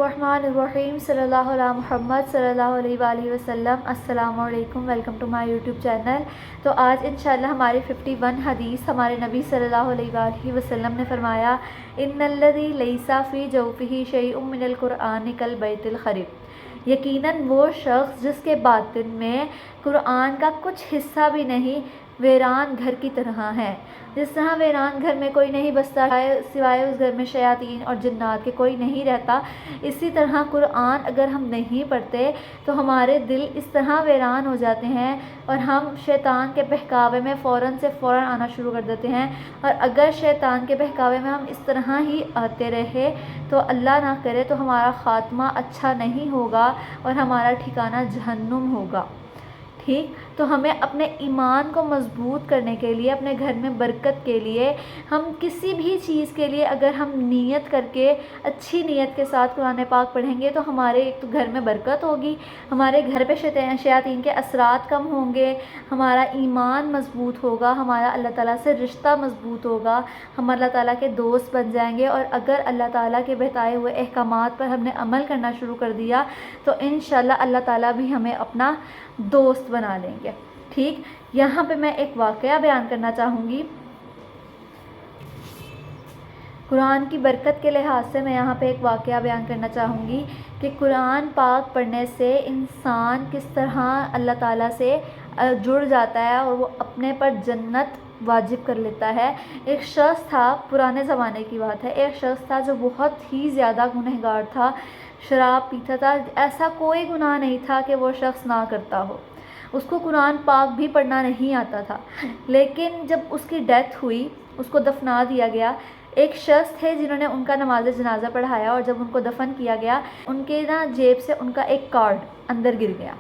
बिस्मिल्लाहिर्रहमानिर्रहीम सल्लल्लाहु अला मुहम्मद सल्लल्लाहु अलैहि वसल्लम। अस्सलामु अलैकुम, welcome to my YouTube channel. तो आज इंशाल्लाह हमारी 51 हदीस हमारे नबी सल्लल्लाहु अलैहि वसल्लम ने फरमाया, इन्नल्लज़ी लैसा फ़ी जौफ़िही शैउम मिनल कुरआन कल बैतिल ख़रीब। यकीनन वो शख्स जिसके बातिन में कुरान का कुछ हिस्सा भी नहीं वीरान घर की तरह है। जिस तरह वीरान घर में कोई नहीं बसता सिवाय उस घर में शयातीन और जिन्नात के कोई नहीं रहता, इसी तरह कुरान अगर हम नहीं पढ़ते तो हमारे दिल इस तरह वीरान हो जाते हैं और हम शैतान के बहकावे में फ़ौरन आना शुरू कर देते हैं। और अगर शैतान के बहकावे में हम इस तरह ही आते रहे तो अल्लाह ना करे तो हमारा ख़ात्मा अच्छा नहीं होगा और हमारा ठिकाना जहन्नुम होगा। ठीक, तो हमें अपने ईमान को मजबूत करने के लिए, अपने घर में बरकत के लिए, हम किसी भी चीज़ के लिए अगर हम नीयत करके अच्छी नीयत के साथ कुरान पाक पढ़ेंगे तो हमारे एक तो घर में बरकत होगी, हमारे घर पे शैतान के असरात कम होंगे, हमारा ईमान मजबूत होगा, हमारा अल्लाह ताला से रिश्ता मजबूत होगा, हम अल्लाह ताला के दोस्त बन जाएंगे। और अगर अल्लाह ताला के बताए हुए अहकामात पर हमने अमल करना शुरू कर दिया तो इंशाल्लाह अल्लाह ताला भी हमें अपना दोस्त बना लेंगे। ठीक, यहाँ पे मैं एक वाक़या बयान करना चाहूँगी। कुरान की बरकत के लिहाज से मैं यहाँ पे एक वाक़या बयान करना चाहूँगी कि कुरान पाक पढ़ने से इंसान किस तरह अल्लाह ताला से जुड़ जाता है और वो अपने पर जन्नत वाजिब कर लेता है। एक शख्स था, पुराने ज़माने की बात है, एक शख्स था जो बहुत ही ज़्यादा गुनहगार था, शराब पीता था, ऐसा कोई गुनाह नहीं था कि वो शख्स ना करता हो। उसको कुरान पाक भी पढ़ना नहीं आता था, लेकिन जब उसकी डेथ हुई, उसको दफना दिया गया, एक शख्स थे जिन्होंने उनका नमाज जनाजा पढ़ाया और जब उनको दफन किया गया उनके जेब से उनका एक कार्ड अंदर गिर गया।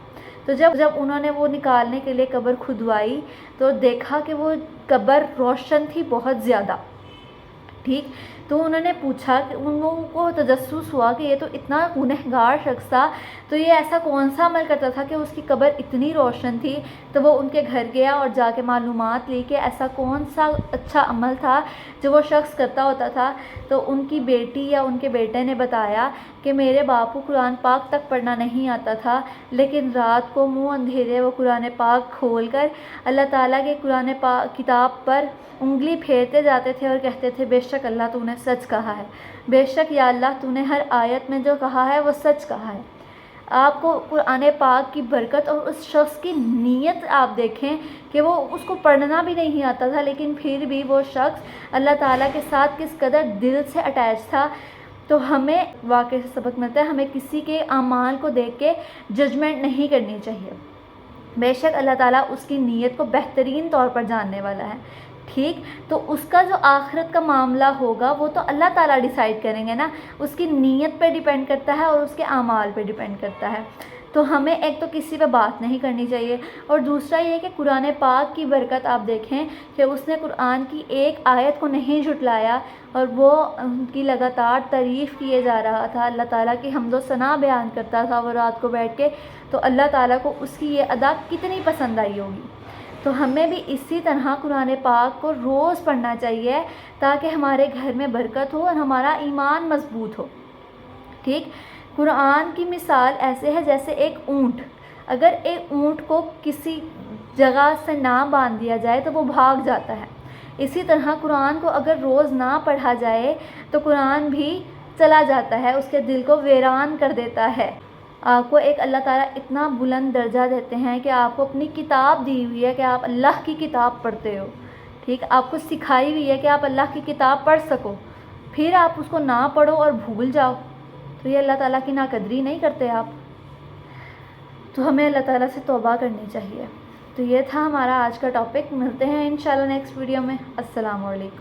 तो जब उन्होंने वो निकालने के लिए कब्र खुदवाई तो देखा कि वो कब्र रोशन थी बहुत ज़्यादा। ठीक, तो उन्होंने पूछा कि उन लोगों को तजस्सुस हुआ कि ये तो इतना गुनहगार शख्स था, तो ये ऐसा कौन सा अमल करता था कि उसकी कब्र इतनी रोशन थी। तो वो उनके घर गया और जाके मालूमात ली कि ऐसा कौन सा अच्छा अमल था जो वो शख्स करता होता था। तो उनकी बेटी या उनके बेटे ने बताया कि मेरे बापू कुरान पाक तक पढ़ना नहीं आता था, लेकिन रात को मुँह अंधेरे वो कुरान पाक खोल कर अल्लाह ताला के कुरान पाक किताब पर उंगली फेरते जाते थे और कहते थे, बेशक अल्लाह तूने सच कहा है, बेशक या अल्लाह तूने हर आयत में जो कहा है वो सच कहा है। आपको कुरान पाक की बरकत और उस शख्स की नीयत आप देखें कि वो उसको पढ़ना भी नहीं आता था, लेकिन फिर भी वो शख्स अल्लाह ताला के साथ किस कदर दिल से अटैच था। तो हमें वाक़ई से सबक मिलता है, हमें किसी के अमाल को देख के जजमेंट नहीं करनी चाहिए। बेशक अल्लाह ताला उसकी नीयत को बेहतरीन तौर पर जानने वाला है। ठीक, तो उसका जो आखिरत का मामला होगा वो तो अल्लाह ताला डिसाइड करेंगे ना, उसकी नीयत पे डिपेंड करता है और उसके आमाल पे डिपेंड करता है। तो हमें एक तो किसी पे बात नहीं करनी चाहिए और दूसरा ये कि कुरान पाक की बरकत आप देखें कि उसने कुरान की एक आयत को नहीं झुटलाया और वो उनकी लगातार तारीफ़ किए जा रहा था, अल्लाह ताला की हम्दो सना बयान करता था वो रात को बैठ के। तो अल्लाह ताला को उसकी ये अदा कितनी पसंद आई होगी। तो हमें भी इसी तरह कुरान पाक को रोज़ पढ़ना चाहिए ताकि हमारे घर में बरकत हो और हमारा ईमान मजबूत हो। ठीक, कुरान की मिसाल ऐसे है जैसे एक ऊँट, अगर एक ऊँट को किसी जगह से ना बांध दिया जाए तो वो भाग जाता है। इसी तरह कुरान को अगर रोज़ ना पढ़ा जाए तो कुरान भी चला जाता है, उसके दिल को वीरान कर देता है। आपको एक अल्लाह ताला इतना बुलंद दर्जा देते हैं कि आपको अपनी किताब दी हुई है कि आप अल्लाह की किताब पढ़ते हो। ठीक, आपको सिखाई हुई है कि आप अल्लाह की किताब पढ़ सको, फिर आप उसको ना पढ़ो और भूल जाओ तो ये अल्लाह ताला की नाकदरी नहीं करते आप। तो हमें अल्लाह ताला से तौबा करनी चाहिए। तो ये था हमारा आज का टॉपिक। मिलते हैं इंशाल्लाह नेक्स्ट वीडियो में। अस्सलाम वालेकुम।